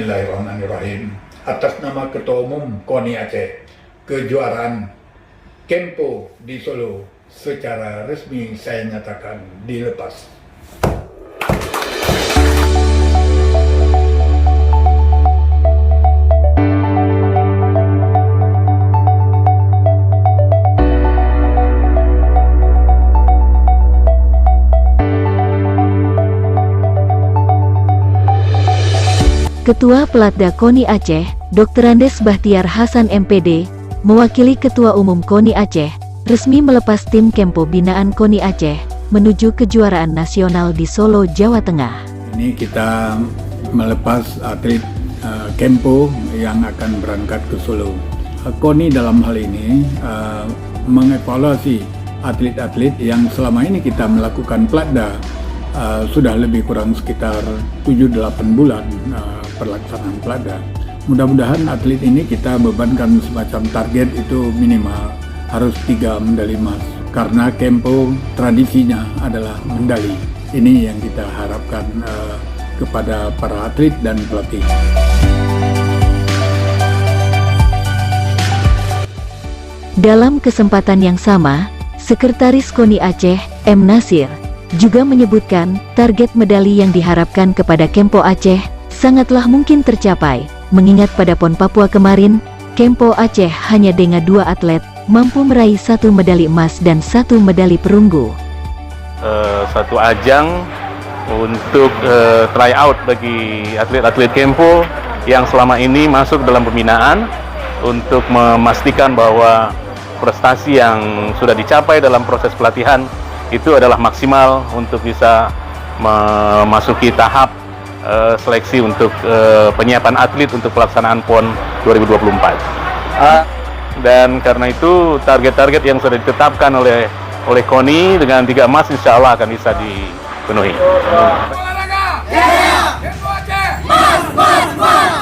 Bismillahirrahmanirrahim. Atas nama Ketua Umum KONI Aceh, kejuaraan Kempo di Solo secara resmi saya nyatakan dilepas. Ketua Pelatda KONI Aceh, Dr. Andes Bahtiar Hasan MPD, mewakili Ketua Umum KONI Aceh, resmi melepas tim Kempo binaan KONI Aceh, menuju kejuaraan nasional di Solo, Jawa Tengah. Ini kita melepas atlet Kempo yang akan berangkat ke Solo. KONI dalam hal ini mengevaluasi atlet-atlet yang selama ini kita melakukan Pelatda. Sudah lebih kurang sekitar 7-8 bulan pelaksanaan Pelatda. Mudah-mudahan atlet ini kita bebankan semacam target itu minimal harus 3 medali emas, karena Kempo tradisinya adalah medali. Ini yang kita harapkan kepada para atlet dan pelatih. Dalam kesempatan yang sama, Sekretaris KONI Aceh, M. Nasir, juga menyebutkan target medali yang diharapkan kepada Kempo Aceh sangatlah mungkin tercapai, mengingat pada PON Papua kemarin, Kempo Aceh hanya dengan 2 atlet mampu meraih 1 medali emas dan 1 medali perunggu. Satu ajang untuk try out bagi atlet-atlet Kempo yang selama ini masuk dalam pembinaan, untuk memastikan bahwa prestasi yang sudah dicapai dalam proses pelatihan itu adalah maksimal untuk bisa memasuki tahap seleksi untuk penyiapan atlet untuk pelaksanaan PON 2024. Dan karena itu target-target yang sudah ditetapkan oleh KONI dengan 3 emas insya Allah akan bisa dipenuhi. Olahraga! Kempo Aceh! Mas!